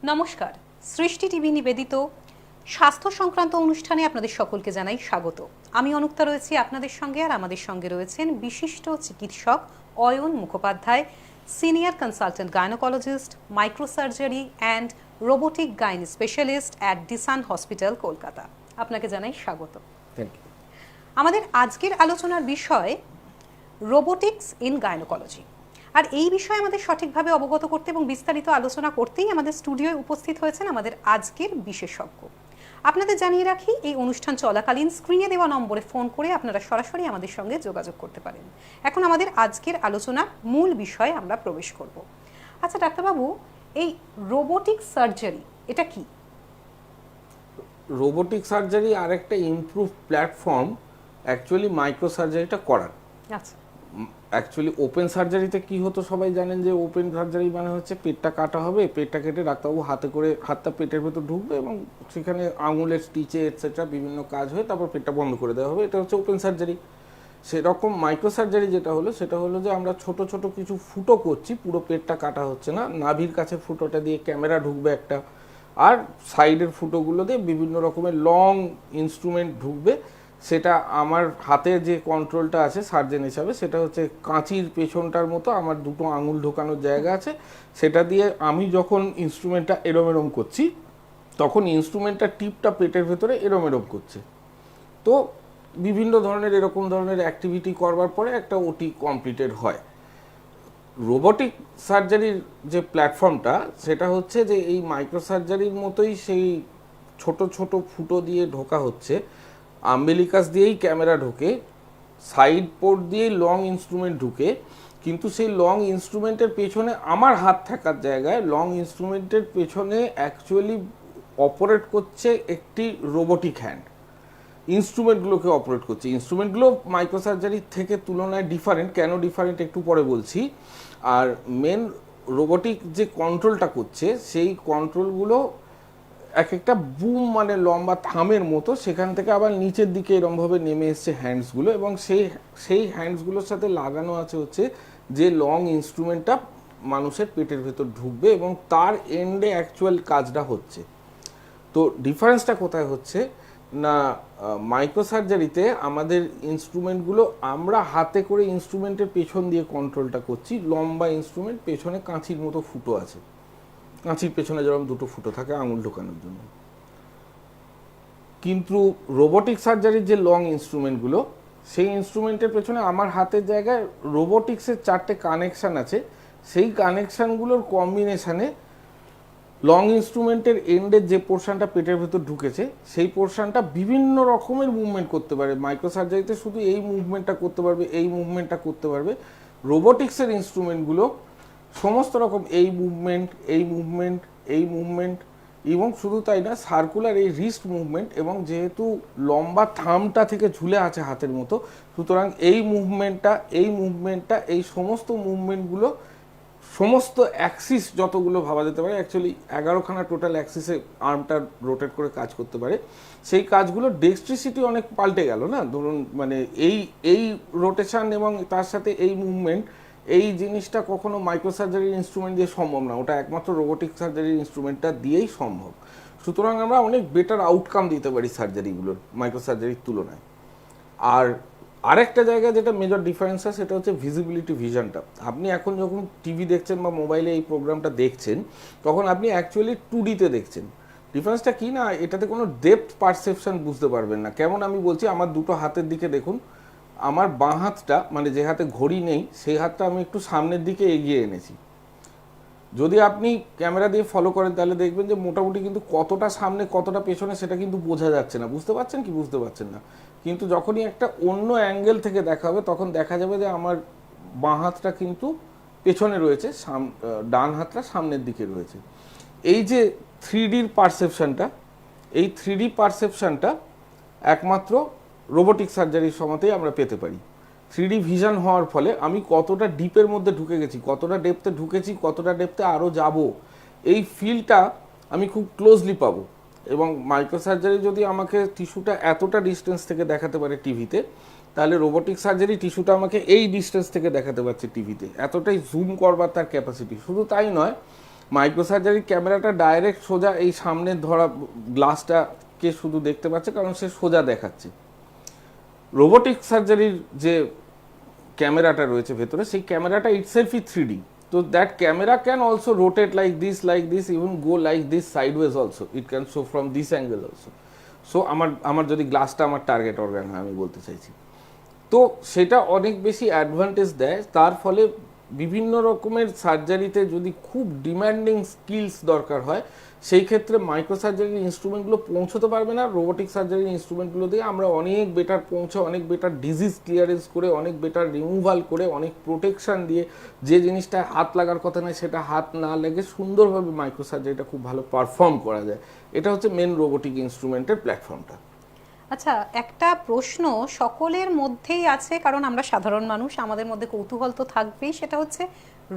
নমস্কার, সৃষ্টি টিভি নিবেদিত স্বাস্থ্য সংক্রান্ত অনুষ্ঠানে আপনাদের সকলকে জানাই স্বাগত। আমি অনুক্তা রয়েছি আপনাদের সঙ্গে, আর আমাদের সঙ্গে রয়েছেন বিশিষ্ট চিকিৎসক Ayan Mukhopadhyay, senior consultant gynaecologist, microsurgery and robotic gynae specialist at Desun hospital, Kolkata. আপনাকে জানাই স্বাগত। আমাদের আজকের আলোচনার বিষয় রোবোটিক্স ইন গাইনোকোলজি। আর এই বিষয়ে আমাদের সঠিকভাবে অবগত করতে এবং বিস্তারিত আলোচনা করতেই আমাদের স্টুডিওয় উপস্থিত হয়েছেন আমাদের আজকের বিশেষজ্ঞ। আপনাদের জানিয়ে রাখি, এই অনুষ্ঠান চলাকালীন স্ক্রিনে দেওয়া নম্বরে ফোন করে আপনারা সরাসরি আমাদের সঙ্গে যোগাযোগ করতে পারেন। এখন আমাদের আজকের আলোচনার মূল বিষয়ে আমরা প্রবেশ করব। আচ্ছা ডাক্তারবাবু, এই রোবোটিক সার্জারি এটা কি? রোবোটিক সার্জারি আরেকটা ইমপ্রুভ প্ল্যাটফর্ম অ্যাকচুয়ালি মাইক্রো সার্জারিটা করার। আচ্ছা, অ্যাকচুয়ালি ওপেন সার্জারিতে কি হতো সবাই জানেন যে ওপেন সার্জারি মানে হচ্ছে পেটটা কাটা হবে, পেটটা কেটে ডাক্তারবাবু হাতটা পেটের ভেতর ঢুকবে এবং সেখানে আঙুলের স্টিচে এটসেট্রা বিভিন্ন কাজ হয়ে তারপর পেটটা বন্ধ করে দেওয়া হবে। এটা হচ্ছে ওপেন সার্জারি। সেরকম মাইক্রো সার্জারি যেটা হলো সেটা হলো যে আমরা ছোট ছোট কিছু ফুটো করছি, পুরো পেটটা কাটা হচ্ছে না, নাভির কাছে ফুটোটা দিয়ে ক্যামেরা ঢুকবে একটা, আর সাইডের ফুটোগুলো দিয়ে বিভিন্ন রকমের লং ইনস্ট্রুমেন্ট ঢুকবে। সেটা আমার হাতে যে কন্ট্রোলটা আছে সার্জেন হিসাবে, সেটা হচ্ছে কাঁচির পেছনটার মতো আমার দুটো আঙুল ঢোকানোর জায়গা আছে। সেটা দিয়ে আমি যখন ইনস্ট্রুমেন্টটা এরম করছি তখন ইনস্ট্রুমেন্টটা টিপটা পেটের ভেতরে এরম করছে। তো বিভিন্ন ধরনের এরকম ধরনের অ্যাক্টিভিটি করবার পরে একটা ওটি কমপ্লিটেড হয়। রোবোটিক সার্জারির যে প্ল্যাটফর্মটা সেটা হচ্ছে যে এই মাইক্রো সার্জারির মতোই সেই ছোট ছোট ফুটো দিয়ে ঢোকা হচ্ছে, আম্বিলিকাস দিয়েই ক্যামেরা ঢোকে, সাইড পোর্ট দিয়েই লং ইনস্ট্রুমেন্ট ঢুকে, কিন্তু সেই লং ইনস্ট্রুমেন্টের পেছনে আমার হাত থাকার জায়গায় লং ইনস্ট্রুমেন্টের পেছনে অ্যাকচুয়ালি অপারেট করছে একটি রোবোটিক হ্যান্ড। ইনস্ট্রুমেন্টগুলোকে অপারেট করছে। ইনস্ট্রুমেন্টগুলো মাইক্রো সার্জারির থেকে তুলনায় ডিফারেন্ট। কেন ডিফারেন্ট একটু পরে বলছি। আর মেন রোবোটিক যে কন্ট্রোলটা করছে সেই কন্ট্রোলগুলো এক একটা বুম মানে লম্বা থামের মতো, সেখান থেকে আবার নিচের দিকে এরমভাবে নেমে এসছে হ্যান্ডসগুলো, এবং সেই হ্যান্ডসগুলোর সাথে লাগানো আছে হচ্ছে যে লং ইনস্ট্রুমেন্টটা মানুষের পেটের ভেতর ঢুকবে এবং তার এন্ডে অ্যাকচুয়াল কাজটা হচ্ছে। তো ডিফারেন্সটা কোথায় হচ্ছে না, মাইক্রো সার্জারিতে আমাদের ইনস্ট্রুমেন্টগুলো আমরা হাতে করে ইনস্ট্রুমেন্টের পেছন দিয়ে কন্ট্রোলটা করছি। লম্বা ইনস্ট্রুমেন্ট, পেছনে কাঁচির মতো ফুটো আছে, কাঁচির পেছনে যেরকম দুটো ফুটো থাকে আঙুল ঢোকানোর জন্য। কিন্তু রোবোটিক সার্জারির যে লং ইনস্ট্রুমেন্টগুলো, সেই ইনস্ট্রুমেন্টের পেছনে আমার হাতের জায়গায় রোবোটিক্সের 4টে কানেকশান আছে। সেই কানেকশানগুলোর কম্বিনেশানে লং ইনস্ট্রুমেন্টের এন্ডের যে পোর্শনটা পেটের ভেতর ঢুকেছে সেই পোর্শনটা বিভিন্ন রকমের মুভমেন্ট করতে পারে। মাইক্রো সার্জারিতে শুধু এই মুভমেন্টটা করতে পারবে, এই মুভমেন্টটা করতে পারবে। রোবোটিক্সের ইনস্ট্রুমেন্টগুলো সমস্ত রকম এই মুভমেন্ট, এই মুভমেন্ট, এই মুভমেন্ট, এবং শুধু তাই না, সার্কুলার এই রিস্ট মুভমেন্ট, এবং যেহেতু লম্বা থামটা থেকে ঝুলে আছে হাতের মতো, সুতরাং এই মুভমেন্টটা এই সমস্ত মুভমেন্টগুলো সমস্ত অ্যাক্সিস যতগুলো ভাবা যেতে পারে, অ্যাকচুয়ালি 11খানা টোটাল অ্যাক্সিসে আর্মটা রোটেট করে কাজ করতে পারে। সেই কাজগুলো ডেক্সট্রিসিটি অনেক পাল্টে গেল না। ধরুন মানে এই রোটেশন এবং তার সাথে এই মুভমেন্ট, এই জিনিসটা কখনো মাইক্রো সার্জারির ইনস্ট্রুমেন্ট দিয়ে সম্ভব না, ওটা একমাত্র রোবোটিক সার্জারির ইনস্ট্রুমেন্টটা দিয়েই সম্ভব। সুতরাং আমরা অনেক বেটার আউটকাম দিতে পারি সার্জারিগুলোর মাইক্রো সার্জারির তুলনায়। আর আরেকটা জায়গা যেটা মেজর ডিফারেন্স আছে সেটা হচ্ছে ভিজিবিলিটি, ভিশনটা। আপনি এখন যখন টিভি দেখছেন বা মোবাইলে এই প্রোগ্রামটা দেখছেন তখন আপনি অ্যাকচুয়ালি 2Dতে দেখছেন। ডিফারেন্সটা কি না, এটাতে কোনো ডেপথ পারসেপশন বুঝতে পারবেন না। কেমন আমি বলছি, আমার দুটো হাতের দিকে দেখুন, আমার বাঁ হাতটা মানে যে হাতে ঘড়ি নেই সেই হাতটা আমি একটু সামনের দিকে এগিয়ে এনেছি। যদি আপনি ক্যামেরা দিয়ে ফলো করেন তাহলে দেখবেন যে মোটামুটি কিন্তু কতটা সামনে কতটা পেছনে সেটা কিন্তু বোঝা যাচ্ছে না। বুঝতে পারছেন কি বুঝতে পারছেন না? কিন্তু যখনই একটা অন্য অ্যাঙ্গেল থেকে দেখা হবে তখন দেখা যাবে যে আমার বাঁ হাতটা কিন্তু পেছনে রয়েছে, ডান হাতটা সামনের দিকে রয়েছে। এই যে 3Dর পারসেপশনটা, এই 3D পারসেপশনটা একমাত্র রোবোটিক সার্জারির সময়তেই আমরা পেতে পারি। 3D ভিশন হওয়ার ফলে আমি কতটা ডিপের মধ্যে ঢুকে গেছি, কতটা ডেপথে ঢুকেছি, কতটা ডেপথে আরও যাব, এই ফিলটা আমি খুব ক্লোজলি পাবো। এবং মাইক্রো সার্জারি যদি আমাকে টিস্যুটা এতটা ডিস্টেন্স থেকে দেখাতে পারে টিভিতে, তাহলে রোবোটিক সার্জারি টিস্যুটা আমাকে এই ডিস্টেন্স থেকে দেখাতে পারছে টিভিতে। এতটাই জুম করবার তার ক্যাপাসিটি। শুধু তাই নয়, মাইক্রোসার্জারির ক্যামেরাটা ডাইরেক্ট সোজা এই সামনে ধরা গ্লাসটাকে শুধু দেখতে পাচ্ছে, কারণ সে সোজা দেখাচ্ছে। রোবোটিক সার্জারির যে ক্যামেরাটা রয়েছে ভেতরে, সেই ক্যামেরাটা ইটসেলফই 3D, তো that camera can also rotate like this, even go like this sideways also, it can show from this angle also. So আমার যদি গ্লাসটা আমার টার্গেট অর্গান হয়, আমি বলতে চাইছি, তো সেটা অনেক বেশি অ্যাডভান্টেজ দেয়। তার ফলে বিভিন্ন রকমের সার্জারিতে যদি খুব ডিম্যান্ডিং স্কিলস দরকার হয়, সেই ক্ষেত্রে মাইক্রোসার্জারির ইনস্ট্রুমেন্টগুলো পৌঁছতে পারবে না। রোবোটিক সার্জারির ইনস্ট্রুমেন্টগুলো দিয়ে আমরা অনেক বেটার অনেক বেটার ডিজিজ ক্লিয়ারেন্স করে, অনেক বেটার রিমুভাল করে, অনেক প্রোটেকশন দিয়ে, যে জিনিসটা হাত লাগার কথা নয় সেটা হাত না লেগে সুন্দরভাবে মাইক্রোসার্জারিটা খুব ভালো পারফর্ম করা যায়। এটা হচ্ছে মেন রোবোটিক ইনস্ট্রুমেন্টের প্ল্যাটফর্মটা। আচ্ছা, একটা প্রশ্ন সকলের মধ্যেই আছে, কারণ আমরা সাধারণ মানুষ, আমাদের মধ্যে কৌতূহল তো থাকবেই, সেটা হচ্ছে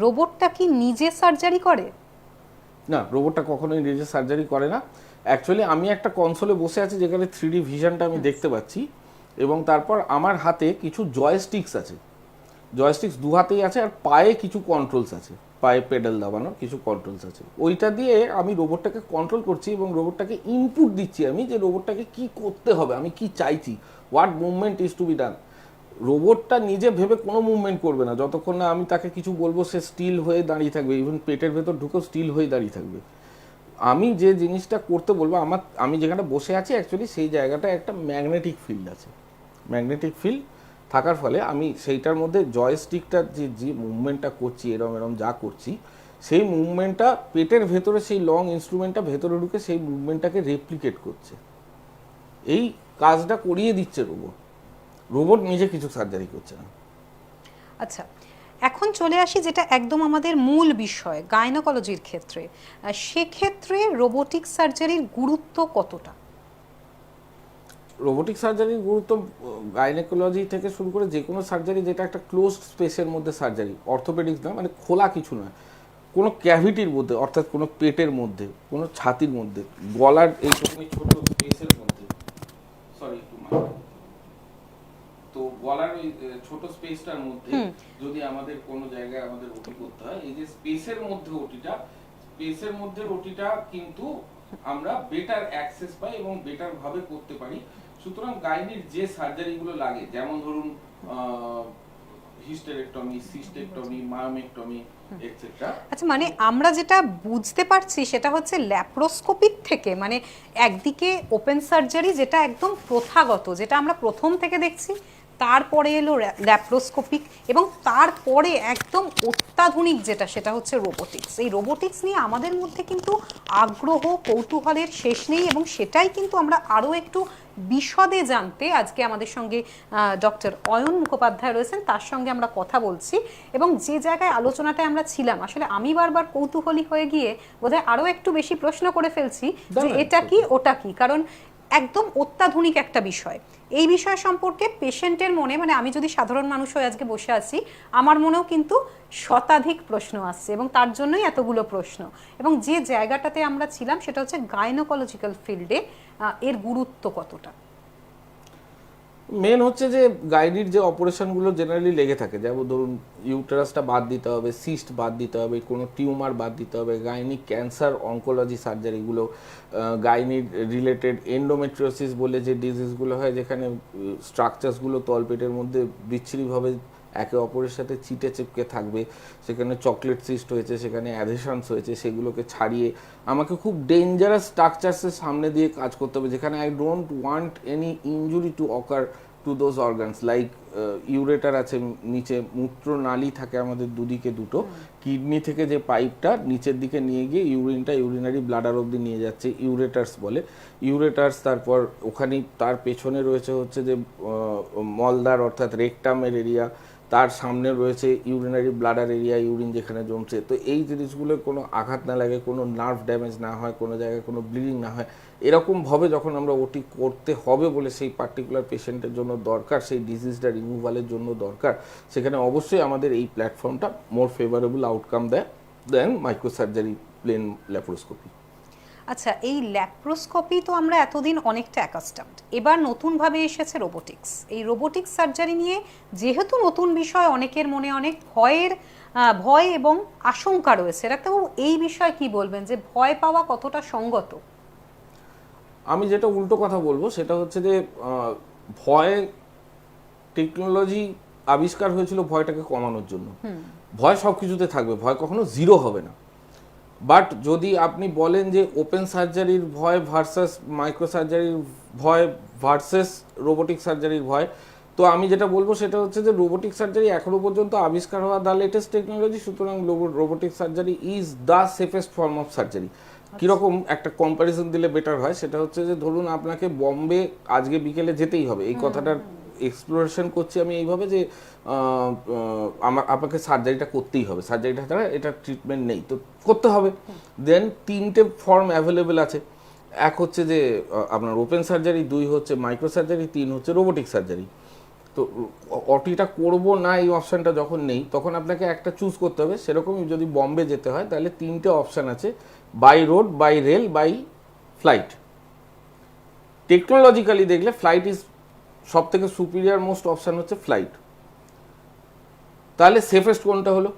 রোবটটা কি নিজে সার্জারি করে? না, রোবটটা কখনোই নিজে সার্জারি করে না। অ্যাকচুয়ালি আমি একটা কনসোলে বসে আছি যেখানে 3D ভিশনটা আমি দেখতে পাচ্ছি, এবং তারপর আমার হাতে কিছু জয়স্টিক্স আছে, জয়স্টিক্স দু হাতেই আছে, আর পায়ে কিছু কন্ট্রোলস আছে, পায়ে পেডাল দাবানোর কিছু কন্ট্রোলস আছে। ওইটা দিয়ে আমি রোবটটাকে কন্ট্রোল করছি এবং রোবটটাকে ইনপুট দিচ্ছি আমি, যে রোবটটাকে কি করতে হবে, আমি কি চাইছি, what movement is to be done. রোবটটা নিজে ভেবে কোনো মুভমেন্ট করবে না, যতক্ষণ না আমি তাকে কিছু বলবো সে স্টিল হয়ে দাঁড়িয়ে থাকবে, ইভেন পেটের ভেতর ঢুকেও স্টিল হয়ে দাঁড়িয়ে থাকবে। আমি যে জিনিসটা করতে বলবো, আমি যেখানে বসে আছি অ্যাকচুয়ালি সেই জায়গাটা একটা ম্যাগনেটিক ফিল্ড আছে। ম্যাগনেটিক ফিল্ড থাকার ফলে আমি সেইটার মধ্যে জয়স্টিকটা যে মুভমেন্টটা করছি, এরম যা করছি, সেই মুভমেন্টটা পেটের ভেতরে সেই লং ইনস্ট্রুমেন্টটা ভেতরে ঢুকে সেই মুভমেন্টটাকে রেপ্লিকেট করছে। এই কাজটা করিয়ে দিচ্ছে রোবট। রোবট নিজে কিছু সার্জারি করছে না। আচ্ছা, এখন চলে আসি যেটা একদম আমাদের মূল বিষয়, গাইনোকোলজির ক্ষেত্রে। সেক্ষেত্রে রোবোটিক সার্জারির গুরুত্ব কতটা? রোবোটিক সার্জারির গুরুত্ব গাইনোকোলজি থেকে শুরু করে যে কোনো সার্জারি যেটা একটা ক্লোজড স্পেসের মধ্যে সার্জারি, অর্থোপেডিক্স না, মানে খোলা কিছু নয়, কোনো ক্যাভিটির মধ্যে, অর্থাৎ কোনো পেটের মধ্যে, কোনো ছাতির মধ্যে, গলার এইটুকুনি ছোট স্পেসের মধ্যে, সরি একটু তো গলার ওই ছোট স্পেসটার মধ্যে যদি আমাদের কোনো জায়গায় আমাদের ওটি করতে হয়, এই যে স্পেসের মধ্যে ওটিটা কিন্তু আমরা বেটার অ্যাক্সেস পাই এবং বেটার ভাবে করতে পারি। সুতরাং গাইনির যে সার্জারিগুলো লাগে, যেমন ধরুন হিস্টেরেক্টমি, সিস্টেক্টমি, মায়োমেক্টমি এটসেট্রা। আচ্ছা, মানে আমরা যেটা বুঝতে পারছি সেটা হচ্ছে ল্যাপ্রোস্কোপিক থেকে, মানে একদিকে ওপেন সার্জারি যেটা একদম প্রথাগত, যেটা আমরা প্রথম থেকে দেখছি, তারপরে এলো ল্যাপ্রোস্কোপিক, এবং তারপরে একদম অত্যাধুনিক যেটা, সেটা হচ্ছে রোবোটিক্স। এই রোবোটিক্স নিয়ে আমাদের মধ্যে কিন্তু আগ্রহ, কৌতূহলের শেষ নেই, এবং সেটাই কিন্তু আমরা আরও একটু বিশদে জানতে আজকে আমাদের সঙ্গে ডক্টর অয়ন মুখোপাধ্যায় রয়েছেন, তার সঙ্গে আমরা কথা বলছি। এবং যে জায়গায় আলোচনাটায় আমরা ছিলাম, আসলে আমি বারবার কৌতূহলী হয়ে গিয়ে বোধহয় আরও একটু বেশি প্রশ্ন করে ফেলছি যে এটা কি ওটা কি, কারণ একদম অত্যাধুনিক একটা বিষয়। এই বিষয় সম্পর্কে পেশেন্টের মনে, মানে আমি যদি সাধারণ মানুষ হয়ে আজকে বসে আছি, আমার মনেও কিন্তু শতাধিক প্রশ্ন আসছে, এবং তার জন্যই এতগুলো প্রশ্ন। এবং যে জায়গাটাতে আমরা ছিলাম সেটা হচ্ছে গাইনোকোলজিক্যাল ফিল্ডে এর গুরুত্ব কতটা। মেন হচ্ছে যে গাইনির যে অপারেশনগুলো জেনারেলি লেগে থাকে, যেমন ধরুন ইউটেরাসটা বাদ দিতে হবে, সিস্ট বাদ দিতে হবে, কোনো টিউমার বাদ দিতে হবে, গাইনি ক্যান্সার অনকোলজি সার্জারিগুলো, গাইনির রিলেটেড এন্ডোমেট্রিওসিস বলে যে ডিজিজগুলো হয়, যেখানে স্ট্রাকচারসগুলো তলপেটের মধ্যে বিচ্ছিরিভাবে একে অপরের সাথে চিটে চিপকে থাকবে, সেখানে চকলেট সিস্ট হয়েছে, সেখানে অ্যাডহেশনস হয়েছে, সেগুলোকে ছাড়িয়ে আমাকে খুব ডেঞ্জারাস স্ট্রাকচারসের সামনে দিয়ে কাজ করতে হবে, যেখানে I don't want any injury two ochre to those organs, like ureter আছে নিচে, মূত্রনালী থাকে আমাদের দুদিকে দুটো, কিডনি থেকে যে পাইপটা নিচের দিকে নিয়ে গিয়ে ইউরিনটা ইউরিনারি ব্লাডার অবধি নিয়ে যাচ্ছে, ইউরেটার্স বলে। ইউরেটার্স, তারপর ওখানে তার পেছনে রয়েছে হচ্ছে যে মলদার অর্থাৎ রেকটামের এরিয়া, তার সামনে রয়েছে ইউরিনারি ব্লাডার এরিয়া, ইউরিন যেখানে জমছে। তো এই জিনিসগুলোর কোনো আঘাত না লাগে, কোনো নার্ভ ড্যামেজ না হয়, কোনো জায়গায় কোনো ব্লিডিং না হয়, এরকমভাবে যখন আমরা ওটি করতে হবে বলে সেই পার্টিকুলার পেশেন্টের জন্য দরকার, সেই ডিজিজটা রিমুভালের জন্য দরকার, সেখানে অবশ্যই আমাদের এই প্ল্যাটফর্মটা মোর ফেভারেবল আউটকাম দেয় দেন মাইক্রোসার্জারি প্লেন ল্যাপ্রোস্কোপি। আচ্ছা, এই ল্যাপ্রোস্কোপি তো আমরা এতদিন অনেকটা অ্যাকাস্টমড, এবার নতুনভাবে এসেছে রোবোটিক্স। এই রোবোটিক্স সার্জারি নিয়ে যেহেতু নতুন বিষয়, অনেকের মনে অনেক ভয় এবং আশঙ্কা রয়েছে। ডাক্তারবাবু, এই বিষয়ে কি বলবেন, যে ভয় পাওয়া কতটা সঙ্গত? আমি যেটা উল্টো কথা বলবো সেটা হচ্ছে যে ভয়, টেকনোলজি আবিষ্কার হয়েছিল ভয়টাকে কমানোর জন্য। ভয় সব কিছুতে থাকবে, ভয় কখনো জিরো হবে না। বাট যদি আপনি বলেন যে ওপেন সার্জারির ভয় ভার্সাস মাইক্রো সার্জারির ভয় ভার্সাস রোবোটিক সার্জারির ভয়, তো আমি যেটা বলবো সেটা হচ্ছে যে রোবোটিক সার্জারি এখনো পর্যন্ত আবিষ্কার হওয়া দ্য লেটেস্ট টেকনোলজি, সুতরাং robotic surgery is the safest form of surgery. কিরকম একটা কম্প্যারিজন দিলে বেটার হয় সেটা হচ্ছে যে ধরুন আপনাকে বম্বে আজকে বিকেলে যেতেই হবে, এই কথাটার এক্সপ্লোরেশন করছি আমি এইভাবে যে আপনাকে সার্জারিটা করতেই হবে, সার্জারিটা ছাড়া এটা ট্রিটমেন্ট নেই, তো করতে হবে। দেন 3টে ফর্ম অ্যাভেলেবেল আছে, এক হচ্ছে যে আপনার ওপেন সার্জারি, 2 হচ্ছে মাইক্রো সার্জারি, 3 হচ্ছে রোবোটিক সার্জারি। তো অটিটা করব না এই অপশানটা যখন নেই তখন আপনাকে একটা চুজ করতে হবে। সেরকমই যদি বম্বে যেতে হয় তাহলে 3টে অপশান আছে, by road, by rail, by flight. Technologically দেখলে ফ্লাইট ইজ সব থেকে সুপিরিয়ার মোস্ট অপশান হচ্ছে ফ্লাইট। তাহলে সেফেস্ট কোনটা হলো?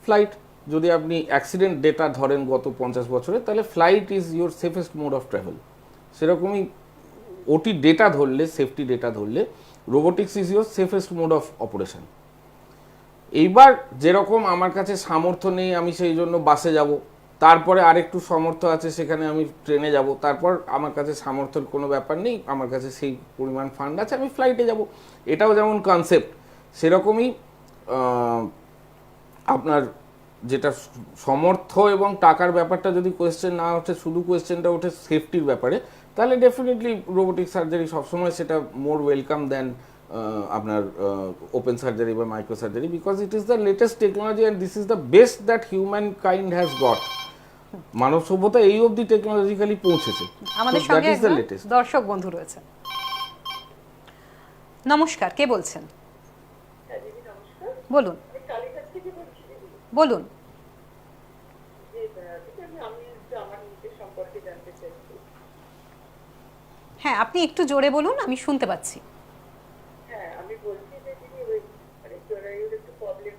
ফ্লাইট। যদি আপনি অ্যাক্সিডেন্ট ডেটা ধরেন গত 50 বছরে, তাহলে flight is your safest mode of travel. সেরকমই ওটি ডেটা ধরলে, সেফটি ডেটা ধরলে robotics is your safest mode of operation. এইবার যেরকম আমার কাছে সামর্থ্য নেই আমি সেই জন্য বাসে যাব, তারপরে আরেকটু সামর্থ্য আছে সেখানে আমি ট্রেনে যাব, তারপর আমার কাছে সামর্থ্যের কোনো ব্যাপার নেই, আমার কাছে সেই পরিমাণ ফান্ড আছে, আমি ফ্লাইটে যাব। এটাও যেমন কনসেপ্ট, সেরকমই আপনার যেটা সমর্থ এবং টাকার ব্যাপারটা যদি কোয়েশ্চেন না ওঠে, শুধু কোয়েশ্চেনটা ওঠে সেফটির ব্যাপারে, তাহলে ডেফিনেটলি রোবোটিক সার্জারি সবসময় সেটা মোর ওয়েলকাম দেন আপনার ওপেন সার্জারি বা micro surgery, because it is the latest technology and this is the best that human kind has got. মানব সভ্যতা এই অবধি টেকনোলজিক্যালি পৌঁছেছে। আমাদের সঙ্গে একজন দর্শক বন্ধু রয়েছে। নমস্কার, কে বলছেন? বলুন বলুন। হ্যাঁ, আপনি একটু জোরে বলুন, আমি শুনতে পাচ্ছি। হ্যাঁ, আমি বলছি যে দিদি ওই মানে জরায়ুর একটু প্রবলেম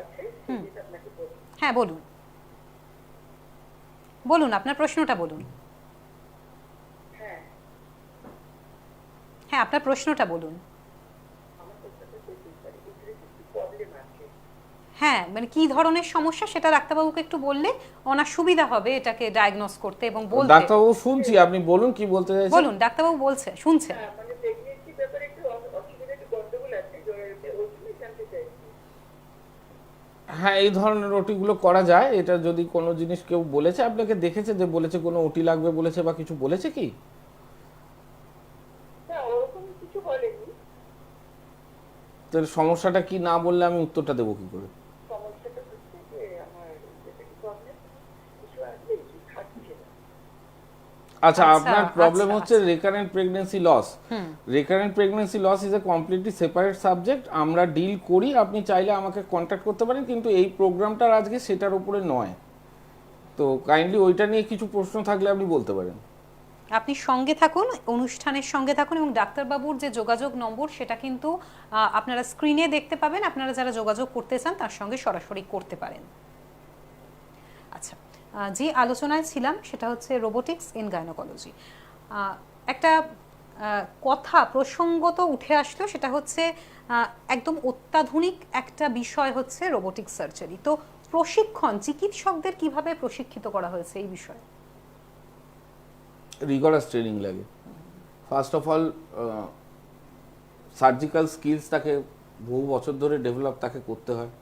আছে, সেটা আপনাকে বলছি। হ্যাঁ বলুন বলুন, আপনার প্রশ্নটা বলুন। হ্যাঁ হ্যাঁ, আপনার প্রশ্নটা বলুন। আমার প্রশ্নটা হচ্ছে মানে উদ্রেক একটু প্রবলেম আছে। হ্যাঁ, মানে কি ধরনের সমস্যা সেটা ডাক্তারবাবুকে একটু বললে ওনার সুবিধা হবে এটাকে ডায়াগনোস করতে এবং বলতে। ডাক্তারবাবু শুনছি, আপনি বলুন কি বলতে চাইছেন। বলুন, ডাক্তারবাবু বলছে, শুনছেন। হ্যাঁ, মানে প্রেগনেন্সি ব্যাপারে একটু অসুবিধা, একটু গন্ডগোল আছে জরায়ুতে, ওই জন্যই জানতে চাইছি। হ্যাঁ, এই ধরনের ওটিগুলো করা যায়। এটা যদি কোনো জিনিস কেউ বলেছে আপনাকে, দেখেছে যে বলেছে কোনো ওটি লাগবে বলেছে বা কিছু বলেছে কি? না, ওরকম কিছু বলেনি। তোর সমস্যাটা কি না বললে আমি উত্তরটা দেবো কি করে? সমস্যাটা হচ্ছে যে আমার যেটা প্রবলেম, কিছু আসলে কিছু থাকছে না। আচ্ছা, আচ্ছা, আপনার প্রবলেম আচ্ছা, হচ্ছে recurrent pregnancy loss. Recurrent pregnancy loss is a completely separate subject. আমরা ডিল করি, আপনি চাইলে আমাকে কন্ট্যাক্ট করতে পারেন, কিন্তু এই প্রোগ্রামটার আজকে সেটার উপরে নয়। তো কাইন্ডলি ওইটা নিয়ে কিছু প্রশ্ন থাকলে আপনি বলতে পারেন। আপনি সঙ্গে থাকুন, অনুষ্ঠানের সঙ্গে থাকুন, এবং ডাক্তারবাবুর যে যোগাযোগ নম্বর সেটা কিন্তু আপনারা স্ক্রিনে দেখতে পাবেন। আপনারা যারা যোগাযোগ করতে চান তার সঙ্গে সরাসরি করতে পারেন। আচ্ছা, যে আলোচনায় ছিলাম সেটা হচ্ছে রোবোটিক্স ইন গাইনোকোলজি। একটা কথা প্রসঙ্গত উঠে আসলো, সেটা হচ্ছে একদম অত্যাধুনিক একটা বিষয় হচ্ছে রোবোটিক সার্জারি। তো প্রশিক্ষণ, চিকিৎসকদের কিভাবে প্রশিক্ষিত করা হয়েছে এই বিষয়ে? রিগরাস ট্রেনিং লাগে। First of all surgical skills তাকে বহু বছর ধরে ডেভেলপ তাকে করতে হয়,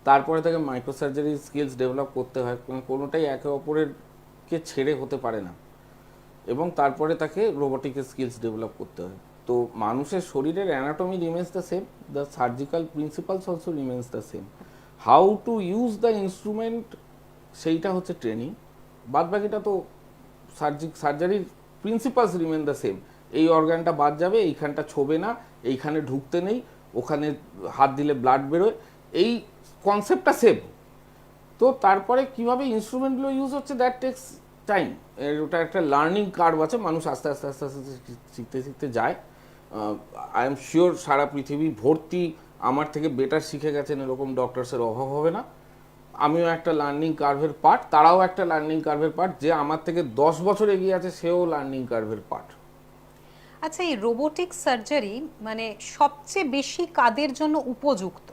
তারপরে তাকে মাইক্রো সার্জারি স্কিলস ডেভেলপ করতে হয়, কোনোটাই একে অপরেরকে ছেড়ে হতে পারে না, এবং তারপরে তাকে রোবোটিক্স স্কিলস ডেভেলপ করতে হয়। তো মানুষের শরীরের anatomy remains the same, the surgical principles also remains the same. How to use the instrument সেইটা হচ্ছে ট্রেনিং। বাদ বাকিটা তো সার্জারির প্রিন্সিপালস রিমেন দ্য সেম। এই অর্গানটা বাদ যাবে, এইখানটা ছোবে না, এইখানে ঢুকতে নেই, ওখানে হাত দিলে ব্লাড বেরোয়, এই কনসেপ্টটা সেম। তো তারপরে কিভাবে ইনস্ট্রুমেন্টগুলো ইউজ হচ্ছে দ্যাট টেক্স টাইম, ওটা একটা লার্নিং কার্ভ আছে, মানুষ আস্তে আস্তে আস্তে আস্তে শিখতে শিখতে যায়। আই এম শিওর সারা পৃথিবী ভর্তি আমার থেকে বেটার শিখে গেছেন এরকম ডক্টরসের অভাব হবে না। আমিও একটা লার্নিং কার্ভের পার্ট, তারাও একটা লার্নিং কার্ভের পার্ট, যে আমার থেকে 10 বছর এগিয়ে আছে সেও লার্নিং কার্ভের পার্ট। আচ্ছা, এই রোবোটিক সার্জারি মানে সবচেয়ে বেশি কাদের জন্য উপযুক্ত?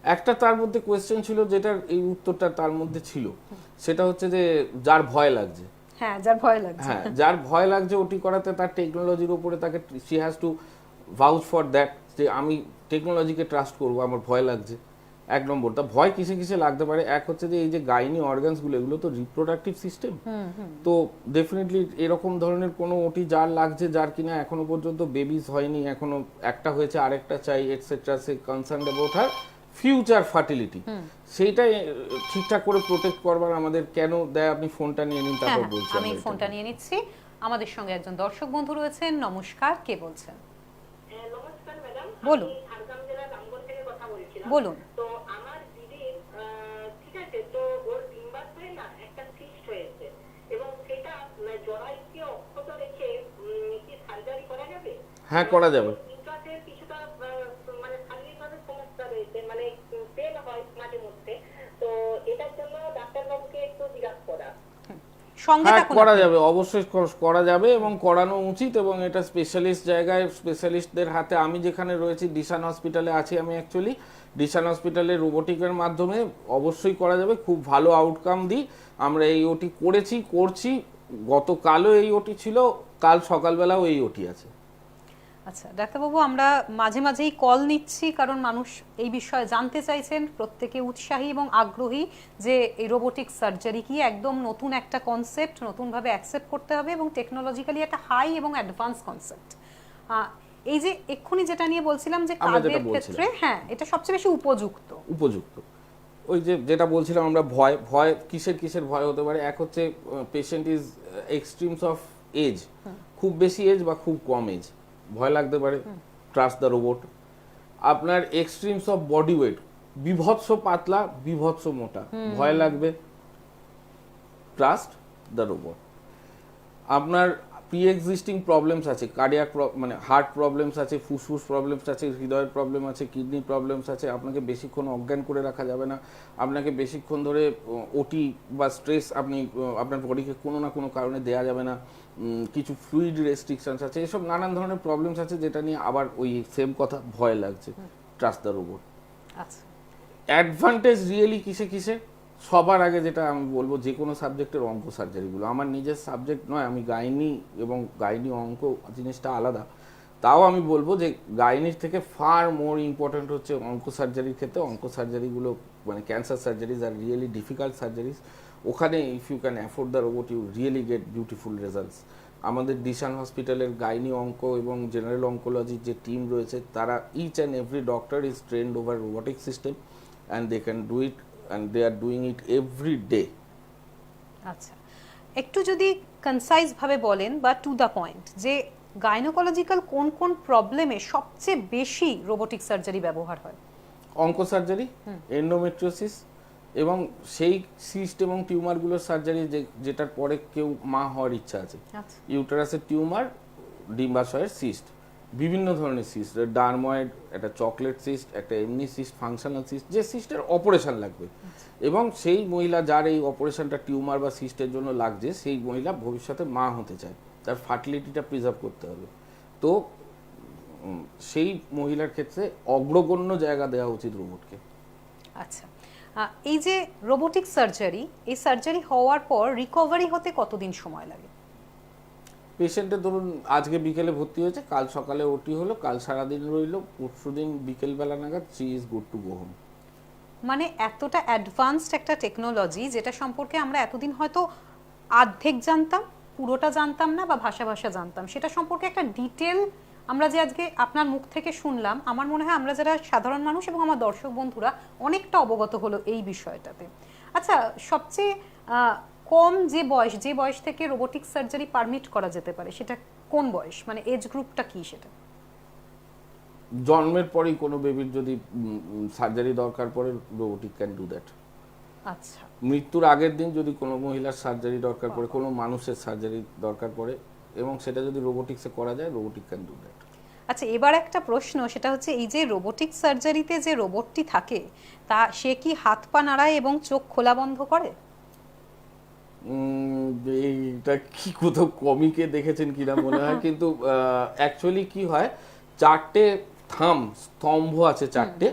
একটা তার মধ্যে কোয়েশ্চেন ছিল, যেটার এই উত্তরটা তার মধ্যে ছিল, সেটা হচ্ছে যে যার ভয় লাগছে। হ্যাঁ, যার ভয় লাগছে। হ্যাঁ, যার ভয় লাগছে ওটি করাতে, তার টেকনোলজির উপরে তাকে she has to ভাউচ for that, যে আমি টেকনোলজিকে ট্রাস্ট করবো, আমার ভয় লাগছে। এক নম্বর, তা ভয় কিসে কিসে লাগতে পারে, এক হচ্ছে যে এই যে গাইনি অর্গানসগুলো, এগুলো তো রিপ্রোডাক্টিভ সিস্টেম, তো ডেফিনেটলি এরকম ধরনের কোনো ওটি যার লাগছে, যার কিনা এখনো পর্যন্ত বেবিজ হয়নি, এখনো একটা হয়েছে আরেকটা চাই etcetera, say concern about her future fertility, সেইটাই ঠিকঠাক করে প্রোটেক্ট করবার আমাদের কেন দেয়। আপনি ফোনটা নিয়ে নিন, তারপর বলছি। আমি ফোনটা নিয়ে নিচ্ছি। আমাদের সঙ্গে একজন দর্শক বন্ধু রয়েছেন। নমস্কার, কে বলছেন? নমস্কার ম্যাডাম, বলুন। আমি ঝাড়গ্রাম জেলার রামগড় থেকে কথা বলছিলাম। বলুন। তো আমার দিদির ঠিক আছে, তো ওর ডিম্বাশয় হয়ে না একটা সিস্ট হয়েছে, এবং সেটা জরায়ুকে অক্ষত রেখে কি সার্জারি করা যাবে? হ্যাঁ, করা যাবে। ইন্ট্রাসের কিছুটা মানে শারীরিকভাবে সমস্যা রয়েছে, মানে পেন হয় মাঝে মধ্যে, তো এটার জন্য ডাক্তারবাবুকে একটু জিজ্ঞাসা করা। সঙ্গে হ্যাঁ, থাকুন করা আপনি। যাবে, অবশ্যই করা যাবে এবং করানো উচিত, এবং এটা স্পেশালিস্ট জায়গায় স্পেশালিস্টদের হাতে। আমি যেখানে রয়েছি ডিসান হসপিটালে আছি, আমি অ্যাকচুয়ালি ডিসান হসপিটালে রোবোটিকের মাধ্যমে অবশ্যই করা যাবে, খুব ভালো আউটকাম দিই আমরা। এই ওটি করছি, গতকালও এই ওটি ছিল, কাল সকালবেলাও এই ওটি আছে। আচ্ছা ডাক্তারবাবু, আমরা মাঝে মাঝেই কল নিচ্ছি, কারণ মানুষ এই বিষয়ে জানতে চাইছেন, প্রত্যেকে উৎসাহী এবং আগ্রহী যে এই রোবোটিক সার্জারি কি একদম নতুন একটা কনসেপ্ট, নতুনভাবে অ্যাকসেপ্ট করতে হবে এবং টেকনোলজিক্যালি একটা হাই এবং অ্যাডভান্স কনসেপ্ট। এই যে এক্ষুনি যেটা নিয়ে বলছিলাম যে আমরা যেটা কাদের ক্ষেত্রে হ্যাঁ এটা সবচেয়ে বেশি উপযুক্ত। ওই যেটা বলছিলাম আমরা, ভয় কিসের ভয় হতে পারে। এক হচ্ছে patient is extremes of age, খুব বেশি এজ বা খুব কম এজ, ভয় লাগতে পারে, ট্রাস্ট দ্য রোবট। আপনার এক্সট্রিমস অফ বডি ওয়েট, বিভৎস পাতলা, বিভৎস মোটা, ভয় লাগবে, ট্রাস্ট দ্য রোবট। আপনার প্রি এক্সিস্টিং প্রবলেমস আছে, কার্ডিয়াক মানে হার্ট প্রবলেমস আছে, ফুসফুস প্রবলেমস আছে, হৃদয়ের প্রবলেম আছে, কিডনি প্রবলেমস আছে, আপনাকে বেশিক্ষণ অজ্ঞান করে রাখা যাবে না, আপনাকে বেশিক্ষণ ধরে ওটি বা স্ট্রেস আপনার বডিকে কোনো না কোনো কারণে দেয়া যাবে না, কিছু ফ্লুইড রেস্ট্রিকশনস আছে, এসব নানান ধরনের প্রবলেমস আছে, যেটা নিয়ে আবার ওই সেম কথা, ভয় লাগছে, ট্রাস্ট দ্য রোবট। আচ্ছা, অ্যাডভান্টেজ রিয়েলি কিসে সবার আগে যেটা আমি বলবো, যে কোনো সাবজেক্টের অঙ্ক সার্জারিগুলো, আমার নিজের সাবজেক্ট নয়, আমি গাইনি, এবং গাইনি অঙ্ক জিনিসটা আলাদা, তাও আমি বলবো যে গাইনির থেকে ফার মোর ইম্পর্ট্যান্ট হচ্ছে অঙ্ক সার্জারির ক্ষেত্রে। অঙ্ক সার্জারিগুলো মানে cancer surgeries are really difficult surgeries, ওখানে if you can afford the robot you really get beautiful results. আমাদের ডিসান হসপিটালের গাইনি অঙ্ক এবং জেনারেল অঙ্কোলজির যে টিম রয়েছে, তারা each and every doctor is trained over robotic system and they can do it and they are doing it every day. আচ্ছা, একটু যদি কনসাইজ ভাবে বলেন বা টু দা পয়েন্ট, যে গাইনোকোলজিক্যাল কোন কোন প্রবলেমে সবচেয়ে বেশি রোবোটিক সার্জারি ব্যবহার হয়? অঙ্ক সার্জারি, এন্ডোমেট্রিওসিস, এবং সেই সিস্ট এবং টিউমারগুলোর সার্জারি যেটার পরে কেউ মা হওয়ার ইচ্ছা আছে, ইউটেরাসের টিউমার, ডিম্বাশয়ের সিস্ট, বিভিন্ন ধরনের সিস্ট, ডার্ময়েড, একটা চকলেট সিস্ট, একটা এমনি সিস্ট, ফাংশনাল সিস্ট, যে সিস্টের অপারেশন লাগবে, এবং সেই মহিলা যার এই অপারেশনটা টিউমার বা সিস্টের জন্য লাগছে, সেই মহিলা ভবিষ্যতে মা হতে চায়, তার ফার্টিলিটিটা প্রিজার্ভ করতে হবে, তো সেই মহিলার ক্ষেত্রে অগ্রগণ্য জায়গা দেওয়া উচিত রোবটকে। আচ্ছা, এই যে রোবোটিক সার্জারি, এই সার্জারি হওয়ার পর রিকভারি হতে কতদিন সময় লাগে? পেশেন্টের ধরুন আজকে বিকেলে ভর্তি হয়েছে, কাল সকালে ওটি হলো, কাল সারাদিন রইল, পরশুদিন বিকেলবেলা নাগাদ she is good to go home. মানে এতটা অ্যাডভান্সড একটা টেকনোলজি, যেটা সম্পর্কে আমরা এতদিন হয়তো অর্ধেক জানতাম, পুরোটা জানতাম না, বা ভাষা জানতাম, সেটা সম্পর্কে একটা ডিটেল আমরা যে আজকে আপনার মুখ থেকে শুনলাম, আমার মনে হয় আমরা যারা সাধারণ মানুষ এবং আমার দর্শক বন্ধুরা অনেকটা অবগত হলো এই বিষয়টাতে। আচ্ছা, সবচেয়ে কম যে বয়স থেকে রোবোটিক সার্জারি পারমিট করা যেতে পারে, সেটা কোন বয়স, মানে এজ গ্রুপটা কি সেটা? জন্মের পরেই কোনো বেবির যদি সার্জারি দরকার পড়ে, রোবোটিক ক্যান ডু দ্যাট। আচ্ছা, মৃত্যুর আগের দিন যদি কোনো মহিলার সার্জারি দরকার পড়ে, কোনো মানুষের সার্জারি দরকার পড়ে এবং সেটা যদি রোবোটিক্সে করা যায়, রোবোটিক ক্যান ডু দ্যাট। আচ্ছা, এবার একটা প্রশ্ন, সেটা হচ্ছে এই যে রোবোটিক সার্জারিতে যে রোবটটি থাকে তা সে কি হাত পা নাড়ায় এবং চোখ খোলা বন্ধ করে? এইটা কি কোথাও কমিকে দেখেছেন কিনা মনে হয়, কিন্তু অ্যাকচুয়ালি কি হয়, চারটে স্তম্ভ আছে চারটে,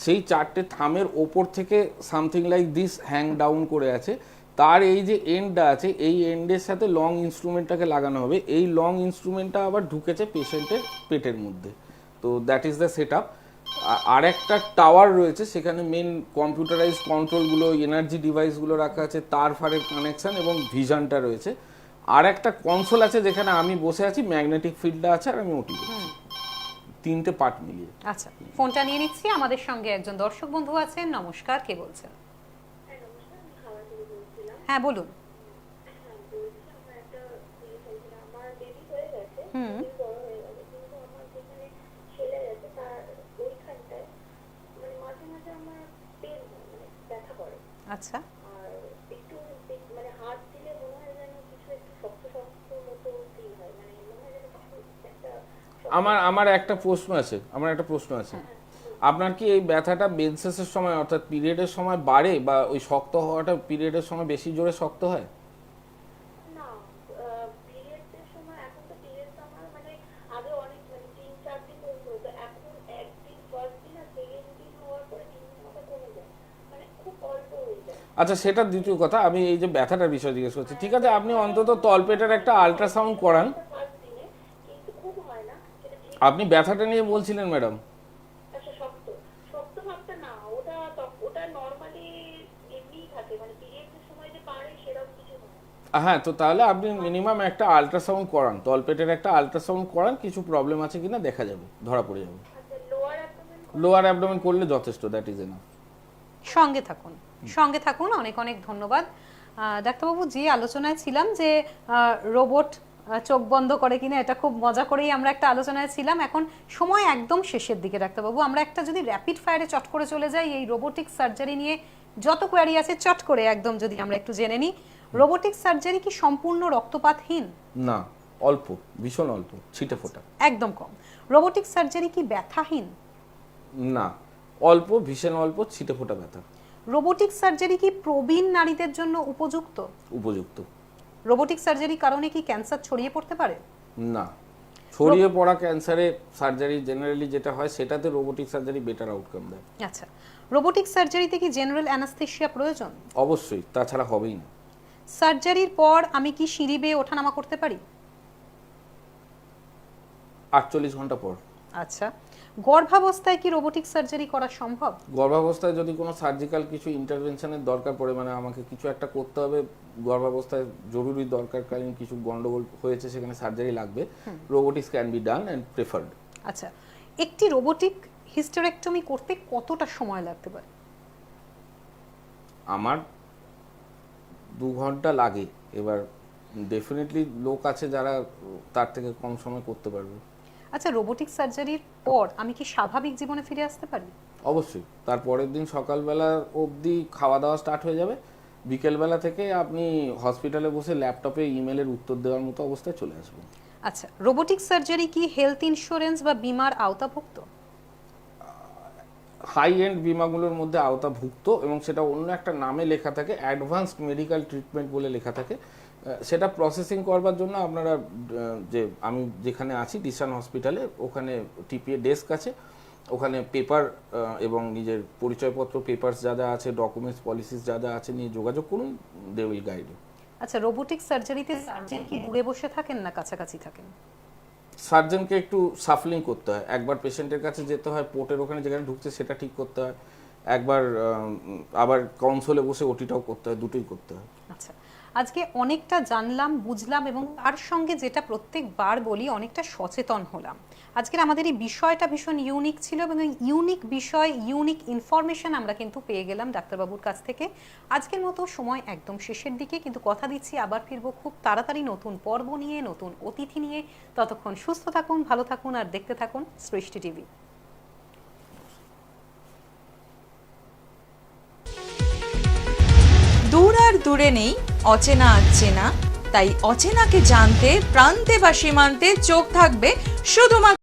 সেই চারটে থামের ওপর থেকে something like this hang down করে আছে, তার এই যে এন্ডটা আছে এই এন্ডের সাথে লং ইনস্ট্রুমেন্টটাকে লাগানো হবে, এই লং ইনস্ট্রুমেন্টটা আবার ঢুকেছে পেশেন্টের পেটের মধ্যে। তো that is the set up. আর একটা টাওয়ার রয়েছে, সেখানে মেন কম্পিউটারাইজ কন্ট্রোলগুলো, এনার্জি ডিভাইসগুলো রাখা আছে, তার ফারের কানেকশন এবং ভিশনটা রয়েছে। আর একটা কনসোল আছে যেখানে আমি বসে আছি, ম্যাগনেটিক ফিল্ডটা আছে আর আমি ওটি করছি, তিনটে পার্ট মিলিয়ে। আচ্ছা, ফোনটা নিয়ে নিচ্ছি। আমাদের সঙ্গে একজন দর্শক বন্ধু আছেন। নমস্কার, কে বলছেন? হ্যাঁ বলুন। হুম। আচ্ছা, আমার একটা প্রশ্ন আছে, আপনার কি এই ব্যথাটা মেন্সেসের সময় অর্থাৎ পিরিয়ডের সময় বাড়ে, বা ওই শক্ত হওয়াটা পিরিয়ডের সময় বেশি জোরে শক্ত হয়? আচ্ছা, সেটা দ্বিতীয় কথা। আমি এই যে ব্যথাটার বিষয় জিজ্ঞেস করছি, ঠিক আছে, আপনি অন্তত তলপেটের একটা আল্ট্রাসাউন্ড করান। আপনি ব্যথাটা নিয়ে বলছিলেন ম্যাডাম। হ্যাঁ, তো তাহলে আপনি মিনিমাম একটা আল্ট্রাসাউন্ড করান, তলপেটের একটা আল্ট্রাসাউন্ড করান, কিছু প্রবলেম আছে কিনা দেখা যাবে, ধরা পড়ে যাবে। লোয়ার অ্যাবডোমেন করলে যথেষ্ট, দ্যাট ইজ এনাফ। সঙ্গে থাকুন। অনেক অনেক ধন্যবাদ। ডাক্তারবাবু, যে আলোচনায় ছিলাম যে রোবট চোখ বন্ধ করে কিনা, এটা খুব মজা করেই আমরা একটা আলোচনায় ছিলাম। এখন সময় একদম শেষের দিকে ডাক্তারবাবু, আমরা একটা যদি র্যাপিড ফায়ারে চট করে চলে যাই এই রোবোটিক সার্জারি নিয়ে, যত কোয়ারি আছে চট করে একদম যদি আমরা একটু জেনে নিই। রোবোটিক সার্জারি কি সম্পূর্ণ রক্তপাতহীন? না, অল্প, ভীষণ অল্প, ছিটে ফোটা, একদম কম। রোবোটিক সার্জারি কি ব্যথাহীন? না, অল্প, ভীষণ অল্প, ছিটে ফোটা ব্যথা। রোবোটিক সার্জারি কি প্রবীণ নারীদের জন্য উপযুক্ত? উপযুক্ত। রোবোটিক সার্জারির কারণে কি ক্যান্সার ছড়িয়ে পড়তে পারে? না, ছড়িয়ে পড়া ক্যান্সারে সার্জারি জেনারেলি যেটা হয় সেটাতে রোবোটিক সার্জারি বেটার আউটকাম দেয়। আচ্ছা, রোবোটিক সার্জারিতে কি জেনারেল অ্যানাস্থেশিয়া প্রয়োজন? অবশ্যই, তাছাড়া হবেই না। সার্জারির পর আমি কি সিঁড়ি বেয়ে ওঠানামা করতে পারি? 48 ঘন্টা পর। আচ্ছা, গর্ভাবস্থায় কি রোবোটিক সার্জারি করা সম্ভব? গর্ভাবস্থায় যদি কোনো সার্জিক্যাল কিছু ইন্টারভেনশনের দরকার পড়ে, মানে আমাকে কিছু একটা করতে হবে, গর্ভাবস্থায় জরুরি দরকারকালীন কিছু গন্ডগোল হয়েছে, সেখানে সার্জারি লাগবে, robotics can be done and preferred. আচ্ছা, একটি রোবোটিক হিস্টেরেক্টমি করতে কতটা সময় লাগতে পারে? আমার 2 ঘন্টা লাগে। এবার ডেফিনেটলি লোক আছে যারা তার থেকে কম সময় করতে পারবে। আচ্ছা, রোবোটিক সার্জারির পর আমি কি স্বাভাবিক জীবনে ফিরে আসতে পারি? অবশ্যই, তার পরের দিন সকালবেলা অবধি খাওয়া দাওয়া স্টার্ট হয়ে যাবে, বিকেলবেলা থেকে আপনি হসপিটালে বসে ল্যাপটপে ইমেলের উত্তর দেওয়ার মতো অবস্থায় চলে আসবেন। আচ্ছা, রোবোটিক সার্জারি কি হেলথ ইন্স্যুরেন্স বা বীমার আওতাভুক্ত? হাই এন্ড বিমাগুলোর মধ্যে আওতাভুক্ত, এবং সেটা অন্য একটা নামে লেখা থাকে, অ্যাডভান্সড মেডিকেল ট্রিটমেন্ট বলে লেখা থাকে। সেটা প্রসেসিং করবার জন্য আপনারা যে আমি যেখানে আছি ডিসান হসপিটালে, ওখানে টিপিএ ডেস্ক আছে, ওখানে পেপার এবং নিজের পরিচয়পত্র পেপারস যা যা আছে, ডকুমেন্টস পলিসিস যা যা আছে নিয়ে যোগাযোগ করুন, দে উইল গাইড ইউ। আচ্ছা, রোবোটিক সার্জারিতে সার্জন কি দূরে বসে থাকেন না কাছাকাছি থাকেন? সার্জনকে একটু সাফলিং করতে হয়, একবার পেশেন্টের কাছে যেতে হয়, পোর্টের ওখানে যেখানে ঢুকছে সেটা ঠিক করতে হয়, একবার আবার কনসোলে বসে ওটিটাও করতে হয়, দুটোই করতে হয়। আচ্ছা, আজকে অনেকটা জানলাম, বুঝলাম, এবং তার সঙ্গে যেটা প্রত্যেকবার বলি, অনেকটা সচেতন হলাম। আজকের আমাদের এই বিষয়টা ভীষণ ইউনিক ছিল, এবং এই ইউনিক বিষয়, ইউনিক ইনফরমেশন আমরা কিন্তু পেয়ে গেলাম ডাক্তারবাবুর কাছ থেকে। আজকের মতো সময় একদম শেষের দিকে, কিন্তু কথা দিচ্ছি আবার ফিরবো খুব তাড়াতাড়ি নতুন পর্ব নিয়ে, নতুন অতিথি নিয়ে। ততক্ষণ সুস্থ থাকুন, ভালো থাকুন, আর দেখতে থাকুন সৃষ্টি টিভি। দূরে নেই অচেনা আচেনা, তাই অচেনাকে জানতে প্রান্তে বা সীমান্তে চোখ থাকবে শুধুমাত্র